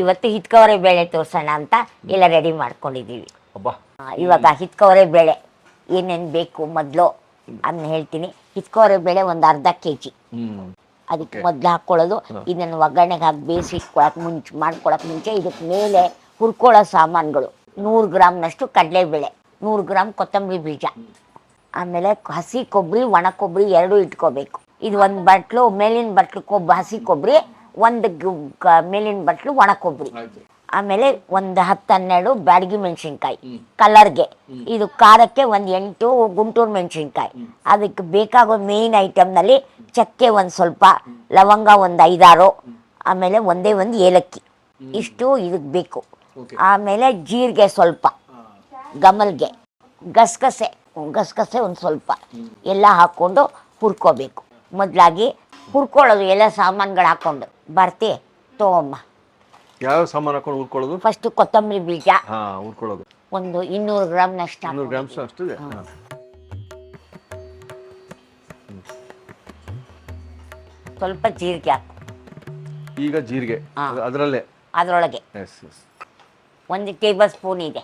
ಇವತ್ತು ಹಿತ್ಕವರೆ ಬೇಳೆ ತೋರ್ಸೋಣ ಅಂತ ಎಲ್ಲ ರೆಡಿ ಮಾಡ್ಕೊಂಡಿದೀವಿ. ಅಬ್ಬಾ ಇವಾಗ ಹಿತ್ಕವರೆ ಬೇಳೆ ಏನೇನು ಬೇಕು ಮೊದಲು ಅದನ್ನ ಹೇಳ್ತೀನಿ. ಹಿತ್ಕವರೆ ಬೇಳೆ ಒಂದು ಅರ್ಧ ಕೆಜಿ. ಅದಕ್ಕೆ ಮೊದಲು ಹಾಕ್ಕೊಳ್ಳೋದು, ಇದನ್ನು ಒಗ್ಗರಣೆಗೆ ಹಾಕಿ ಬೇಯಿಸಿ ಮಾಡ್ಕೊಳಕ್ ಮುಂಚೆ ಇದಕ್ಕೆ ಮೇಲೆ ಹುರ್ಕೊಳ್ಳೋ ಸಾಮಾನುಗಳು: 100 ಗ್ರಾಮ್ನಷ್ಟು ಕಡಲೆಬೇಳೆ, 100 ಗ್ರಾಮ್ ಕೊತ್ತಂಬರಿ ಬೀಜ, ಆಮೇಲೆ ಹಸಿ ಕೊಬ್ಬರಿ, ಒಣ ಕೊಬ್ಬರಿ ಎರಡೂ ಇಟ್ಕೋಬೇಕು. ಇದು ಒಂದು ಬಟ್ಲು ಮೇಲಿನ ಬಟ್ಲು ಹಸಿ ಕೊಬ್ಬರಿ, ಒಂದು ಮೇಲಿನ ಬಟ್ಲು ಒಣ ಕೊಬ್ಬರಿ, ಆಮೇಲೆ ಒಂದು 10-12 ಬ್ಯಾಡಗಿ ಮೆಣಸಿನ್ಕಾಯಿ ಕಲರ್ಗೆ. ಇದು ಖಾರಕ್ಕೆ ಒಂದು 8 ಗುಂಟೂರು ಮೆಣಸಿನ್ಕಾಯಿ. ಅದಕ್ಕೆ ಬೇಕಾಗೋ ಮೇಯ್ನ್ ಐಟಮ್ನಲ್ಲಿ ಚಕ್ಕೆ ಒಂದು ಸ್ವಲ್ಪ, ಲವಂಗ ಒಂದು 5-6, ಆಮೇಲೆ ಒಂದು ಏಲಕ್ಕಿ, ಇಷ್ಟು ಇದಕ್ಕೆ ಬೇಕು. ಆಮೇಲೆ ಜೀರಿಗೆ ಸ್ವಲ್ಪ, ಗಮಲ್ಗೆ, ಗಸಗಸೆ ಒಂದು ಸ್ವಲ್ಪ ಎಲ್ಲ ಹಾಕ್ಕೊಂಡು ಹುರ್ಕೋಬೇಕು. ಮೊದಲಾಗಿ ಹುರ್ಕೊಳ್ಳೋದು ಎಲ್ಲ ಸಾಮಾನುಗಳು ಹಾಕ್ಕೊಂಡು ಬರ್ತಿ ತೊಗೊಮ್ಮ. ಯಾವ ಸಾಮಾನು ಹಾಕೊಂಡು ಹುರ್ಕೊಳ್ಳೋದು? ಫಸ್ಟ್ ಕೊತ್ತಂಬರಿ ಬೀಜ ಹುರ್ಕೊಳ್ಳೋದು ಒಂದು 200 ಗ್ರಾಮ್ನಷ್ಟು. 200 ಗ್ರಾಮ್ಸ್ ಅಷ್ಟಿದೆ. ಸ್ವಲ್ಪ ಜೀರಿಗೆ ಹಾಕು. ಈಗ ಜೀರಿಗೆ ಅದರೊಳಗೆ 1 ಟೇಬಲ್ ಸ್ಪೂನ್ ಇದೆ.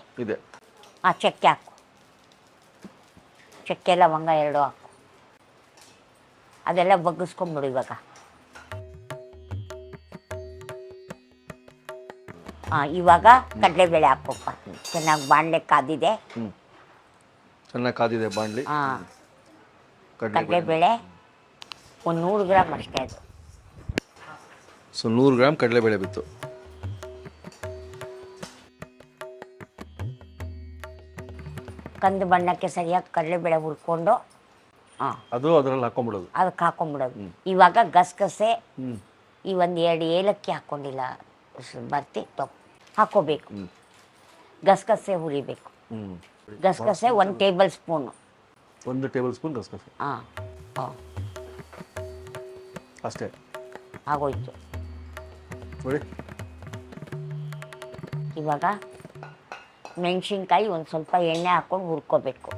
ಚಕ್ಕೆ ಹಾಕು. ಚಕ್ಕೆ ಲವಂಗ 2 ಹಾಕು. ಅದೆಲ್ಲ ಬಗ್ಗಿಸ್ಕೊಂಬಿಡು. ಇವಾಗ ಕಡಲೆಬೇಳೆ ಹಾಕೋಪ್ಪ. ಚೆನ್ನಾಗಿ ಬಾಣಲೆ ಕಾದಿದೆ. ಬಾಣಲಿ. ಕಡಲೆಬೇಳೆ ಒಂದು 100 ಗ್ರಾಮ್ ಅಷ್ಟೇ. ಅದು 100 ಗ್ರಾಮ್ ಕಡಲೆಬೇಳೆ ಬಿತ್ತು. ಕಂದು ಬಣ್ಣಕ್ಕೆ ಸರಿಯಾಗಿ ಕಡಲೆಬೇಳೆ ಹುರ್ಕೊಂಡು ಅದರಲ್ಲಿ ಹಾಕೊಂಡ್ಬಿಡೋದು. ಅದಕ್ಕೆ ಹಾಕೊಂಡ್ಬಿಡೋದು. ಇವಾಗ ಗಸಗಸೆ ಈ 1-2 ಏಲಕ್ಕಿ ಹಾಕ್ಕೊಂಡಿಲ್ಲ ಬರ್ತಿ ಹಾಕೋಬೇಕು. ಗಸಗಸೆ ಹುರಿಬೇಕು. ಗಸಗಸೆ 1 ಟೇಬಲ್ ಸ್ಪೂನು. 1 ಟೇಬಲ್ ಸ್ಪೂನ್ ಗಸಗಸೆ. ಅಷ್ಟೇ ಆಗೋಯ್ತು ನೋಡಿ. ಇವಾಗ ಮೆಣಸಿನ್ಕಾಯಿ ಒಂದು ಸ್ವಲ್ಪ ಎಣ್ಣೆ ಹಾಕೊಂಡು ಹುರ್ಕೋಬೇಕು.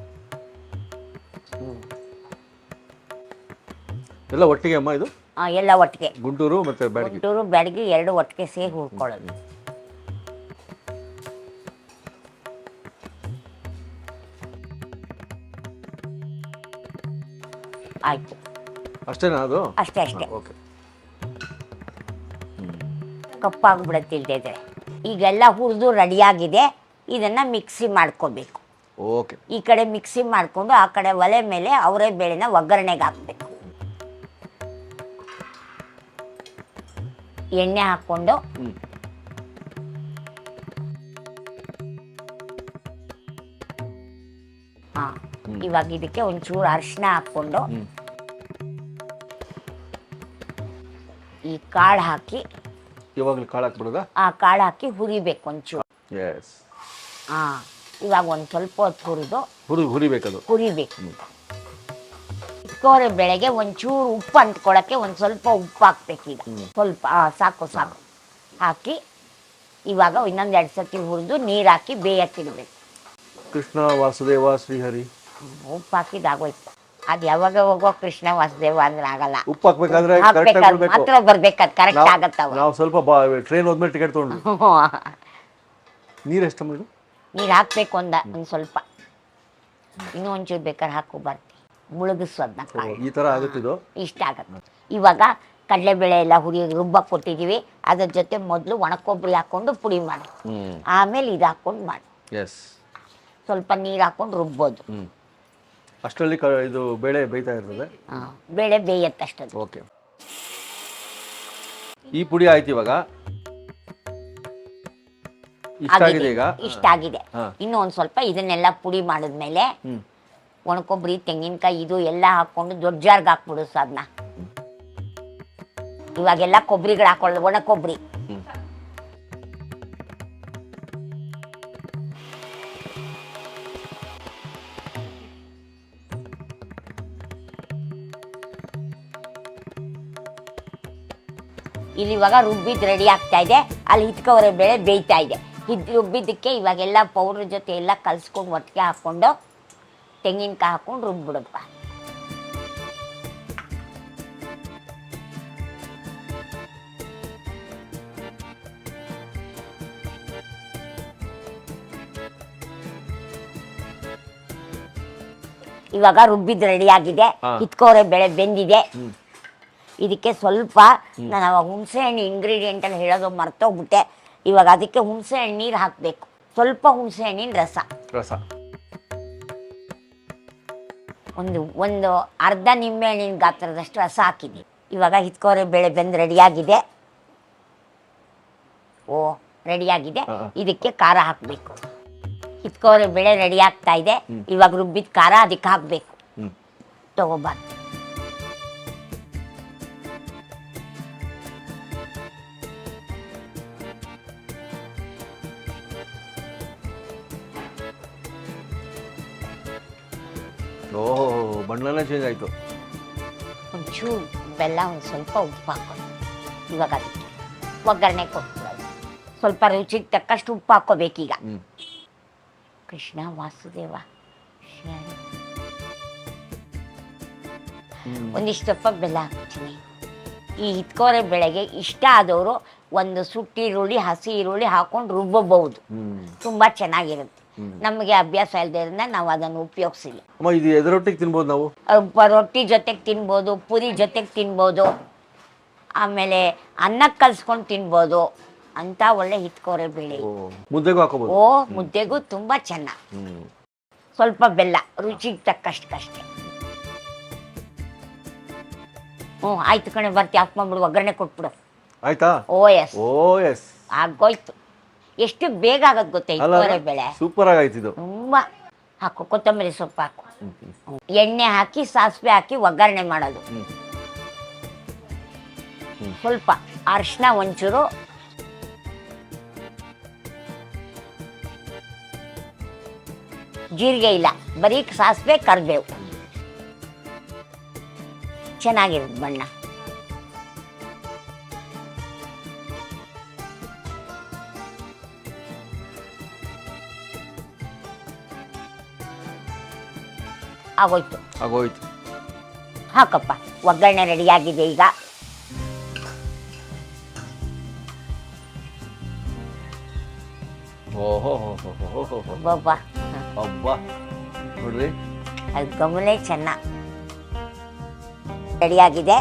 ಎಲ್ಲ ಒಟ್ಟಿಗೆ ಅಮ್ಮ ಇದು? ಎಲ್ಲ ಒಟ್ಟಿಗೆ. ಗುಂಟೂರು ಮತ್ತೆ ಬ್ಯಾಡಗಿ 2 ಒಟ್ಟಿಗೆ ಸೇರಿ ಹುರ್ಕೊಳ್ಳೋದು. ಆಯ್ತು. ಅಷ್ಟೇನಾ ಅದು? ಅಷ್ಟೇ. ಕಪ್ಪಾಗ್ಬಿಡತ್ತಿಲ್ದಿದ್ರೆ ಈಗೆಲ್ಲ ಹುರಿದು ರೆಡಿಯಾಗಿದೆ. ಇದನ್ನ ಮಿಕ್ಸಿ ಮಾಡ್ಕೋಬೇಕು. ಈ ಕಡೆ ಮಿಕ್ಸಿ ಮಾಡ್ಕೊಂಡು ಆ ಕಡೆ ಒಲೆ ಮೇಲೆ ಅವರೇ ಬೇಳೆನ ಒಗ್ಗರಣೆಗೆ ಹಾಕ್ಬೇಕು. ಎಣ್ಣೆ ಹಾಕ್ಕೊಂಡು ಇವಾಗ ಇದಕ್ಕೆ ಒಂಚೂರು ಅರಿಶಿನ ಹಾಕ್ಕೊಂಡು ಈ ಕಾಳು ಹಾಕಿ ಆ ಕಾಳು ಹಾಕಿ ಹುರಿಬೇಕು ಒಂಚೂರು. ಇವಾಗ ಒಂದು ಸ್ವಲ್ಪ ಹೊತ್ತು ಹುರಿಬೇಕು. ಹಿತ್ಕವರೆ ಬೇಳೆಗೆ ಒಂಚೂರು ಉಪ್ಪು ಅಂಟ್ಕೊಳಕ್ಕೆ ಒಂದು ಸ್ವಲ್ಪ ಉಪ್ಪು ಹಾಕ್ಬೇಕು. ಈಗ ಸ್ವಲ್ಪ ಸಾಕು ಹಾಕಿ ಇವಾಗ ಇನ್ನೊಂದು 2 ಸತಿ ಹುರಿದು ನೀರು ಹಾಕಿ ಬೇಯಕ್ಕಿಡ್ಬೇಕು. ಕೃಷ್ಣ ವಾಸುದೇವ ಶ್ರೀಹರಿ ಉಪ್ಪು ಹಾಕಿದಾಗೋಯ್ತು. ಅದು ಯಾವಾಗ ಹೋಗೋ ಕೃಷ್ಣ ವಾಸುದೇವ ಅಂದ್ರೆ ಆಗಲ್ಲ. ಉಪ್ಪು ಹಾಕ್ಬೇಕಾದ್ರೆ ಮಾತ್ರ ಬರ್ಬೇಕಾದ್ ಕರೆಕ್ಟ್ ಆಗತ್ತವ. ನಾವು ಸ್ವಲ್ಪ ಟ್ರೈನ್ ಹೋದ್ಮೇಲೆ ಟಿಕೆಟ್ ತಗೊಂಡು ನೀರು ಎಷ್ಟು ನೀರು ಹಾಕ್ಬೇಕು. ಒಂದು ಸ್ವಲ್ಪ ಇನ್ನೂ ಒಂಚೂರು ಬೇಕಾದ್ರೆ ಹಾಕು ಬರ್ತಿ ಮುಳುಗಿಸೋದನ್ನ. ಈ ಥರ ಆಗುತ್ತಿದ್ದು ಇಷ್ಟ ಆಗತ್ತೆ. ಇವಾಗ ಕಡಲೆಬೇಳೆ ಎಲ್ಲ ರುಬ್ಬಕ್ಕೆ ಕೊಟ್ಟಿದ್ದೀವಿ. ಅದ್ರ ಜೊತೆ ಮೊದಲು ಒಣಕೊಬ್ಬರಿ ಹಾಕ್ಕೊಂಡು ಪುಡಿ ಮಾಡಿ, ಆಮೇಲೆ ಇದು ಹಾಕ್ಕೊಂಡು ಮಾಡಿ ಸ್ವಲ್ಪ ನೀರು ಹಾಕ್ಕೊಂಡು ರುಬ್ಬೋದು. ಅಷ್ಟರಲ್ಲಿ ಇದು ಬೇಳೆ ಬೇಯ್ತಾ ಇರ್ತದೆ. ಬೇಳೆ ಬೇಯತ್ತಷ್ಟೇ. ಓಕೆ, ಈ ಪುಡಿ ಆಯ್ತು. ಇವಾಗ ಇಷ್ಟ ಆಗಿದೆ. ಇನ್ನು ಒಂದು ಸ್ವಲ್ಪ ಇದನ್ನೆಲ್ಲ ಪುಡಿ ಮಾಡಿದ್ಮೇಲೆ ಒಣಕೊಬ್ಬರಿ, ತೆಂಗಿನಕಾಯಿ ಇದು ಎಲ್ಲ ಹಾಕ್ಕೊಂಡು ದೊಡ್ಡ ಜಾರ್ಗೆ ಹಾಕ್ಬಿಡು ಅದನ್ನ. ಇವಾಗೆಲ್ಲ ಕೊಬ್ಬರಿಗಳು ಹಾಕೊಳ್ಳೋದು. ಒಣ ಕೊಬ್ಬರಿ ಇಲ್ಲಿ ಇವಾಗ ರುಬ್ಬಿದ್ದು ರೆಡಿ ಆಗ್ತಾ ಇದೆ. ಅಲ್ಲಿ ಹಿತ್ಕವರೆ ಬೇಳೆ ಬೇಯ್ತಾ ಇದೆ. ರುಬ್ಬಿದ್ದಕ್ಕೆ ಇವಾಗೆಲ್ಲ ಪೌಡ್ರ್ ಜೊತೆ ಎಲ್ಲ ಕಲ್ಸ್ಕೊಂಡು ಒಟ್ಟಿಗೆ ಹಾಕ್ಕೊಂಡು ತೆಂಗಿನಕಾಯಿ ಹಾಕ್ಕೊಂಡು ರುಬ್ಬಿಡಪ್ಪ. ಇವಾಗ ರುಬ್ಬಿದ್ ರೆಡಿ ಆಗಿದೆ. ಹಿತ್ಕೋರೆ ಬೇಳೆ ಬೆಂದಿದೆ. ಇದಕ್ಕೆ ಸ್ವಲ್ಪ ನಾನು ಅವಾಗ ಹುಣಸೆ ಹಣ್ಣು ಇಂಗ್ರೀಡಿಯೆಂಟ್ ಅಲ್ಲಿ ಹೇಳೋದು ಮರ್ತೋಗ್ಬಿಟ್ಟೆ. ಇವಾಗ ಅದಕ್ಕೆ ಹುಣಸೆ ಹಣ್ಣು ನೀರು ಹಾಕಬೇಕು. ಸ್ವಲ್ಪ ಹುಣಸೆ ಹಣ್ಣಿನ ರಸ ಒಂದು ಅರ್ಧ ನಿಂಬೆ ಹಣ್ಣಿನ ಗಾತ್ರದಷ್ಟು ರಸ ಹಾಕಿದ್ವಿ. ಇವಾಗ ಹಿತ್ಕೋರೆ ಬೇಳೆ ಬೆಂದು ರೆಡಿಯಾಗಿದೆ. ರೆಡಿಯಾಗಿದೆ. ಇದಕ್ಕೆ ಖಾರ ಹಾಕಬೇಕು. ಹಿತ್ಕೋರೆ ಬೇಳೆ ರೆಡಿ ಆಗ್ತಾ ಇದೆ. ಇವಾಗ ರುಬ್ಬಿದ ಖಾರ ಅದಕ್ಕೆ ಹಾಕಬೇಕು. ತಗೋಬಾರ್ದು. ಬಣ್ಣನೇ ಚೇಂಜ್ ಆಯ್ತು. ಒಂಚೂರು ಬೆಲ್ಲ, ಒಂದು ಸ್ವಲ್ಪ ಉಪ್ಪು ಹಾಕೋದು. ಇವಾಗ ಅದಕ್ಕೆ ಒಗ್ಗರಣೆ ಕೊಟ್ಬಿಡೋದು. ಸ್ವಲ್ಪ ರುಚಿಗೆ ತಕ್ಕಷ್ಟು ಉಪ್ಪು ಹಾಕೋಬೇಕೀಗ. ಕೃಷ್ಣ ವಾಸುದೇವ ಒಂದಿಷ್ಟು ಸ್ವಲ್ಪ ಬೆಲ್ಲ ಹಾಕ್ತೀನಿ. ಈ ಹಿತ್ಕೋರೆ ಬೆಳೆಗೆ ಇಷ್ಟ ಆದವರು ಒಂದು ಸುಟ್ಟಿ ಈರುಳ್ಳಿ, ಹಸಿ ಈರುಳ್ಳಿ ಹಾಕೊಂಡು ರುಬ್ಬಬಹುದು. ತುಂಬಾ ಚೆನ್ನಾಗಿರುತ್ತೆ. ನಮಗೆ ಅಭ್ಯಾಸ ಇಲ್ಲದ್ರಿಂದ ನಾವು ಅದನ್ನು ಉಪಯೋಗಿಸಿಲ್ಲ. ಇದು ಎದರೊಟ್ಟಿಗೆ ತಿನ್ಬೋದು ನಾವು? ರೊಟ್ಟಿ ಜೊತೆಗೆ ತಿನ್ಬೋದು, ಪುರಿ ಜೊತೆಗೆ ತಿನ್ಬೋದು, ಆಮೇಲೆ ಅನ್ನಕ್ಕೆ ಕಲ್ಸ್ಕೊಂಡು ತಿನ್ಬೋದು. ಅಂತ ಒಳ್ಳೆ ಹಿತ್ಕೋರೆ ಬೇಳೆ. ಮುದ್ದೆಗೂ ಹಾಕೋಬಹುದು. ಮುದ್ದೆಗೂ ತುಂಬಾ ಚೆನ್ನಾಗಿ. ಸ್ವಲ್ಪ ಬೆಲ್ಲ ರುಚಿಗೆ ತಕ್ಕಷ್ಟಕ್ಕಷ್ಟೇ. ಆಯ್ತು ಕಣೆ, ಬರ್ತಿ ಆಫ್ ಮಾಡ್ಬಿಡು, ಒಗ್ಗರಣೆ ಕೊಟ್ಬಿಡು. ಆಯ್ತಾ? ಎಸ್ ಆಗೋಯ್ತು. ಎಷ್ಟು ಬೇಗ ಆಗದ್ ಗೊತ್ತಾ ಹಿತ್ಕೋರೆ ಬೇಳೆ. ಸೂಪರ್ ಆಗೈತೆ ಇದು. ತುಂಬಾ. ಹಾಕು ಕೊತ್ತಂಬರಿ ಸೊಪ್ಪು ಹಾಕು. ಎಣ್ಣೆ ಹಾಕಿ ಸಾಸಿವೆ ಹಾಕಿ ಒಗ್ಗರಣೆ ಮಾಡೋದು. ಸ್ವಲ್ಪ ಅರಿಶಿನ, ಒಂಚೂರು ಜೀರಿಗೆ ಇಲ್ಲ, ಬರೀ ಸಾಸಿವೆ, ಕರಿಬೇವು. ಚೆನ್ನಾಗಿರುತ್ತೆ ಬಣ್ಣ. ಆಗೋಯ್ತು. ಹಾಕಪ್ಪ, ಒಗ್ಗರಣೆ ರೆಡಿಯಾಗಿದೆ ಈಗ. ನೋಡ್ರಿ, ಅದು ಗಮಲೆ ಚೆನ್ನಾಗಿ ರೆಡಿಯಾಗಿದೆ.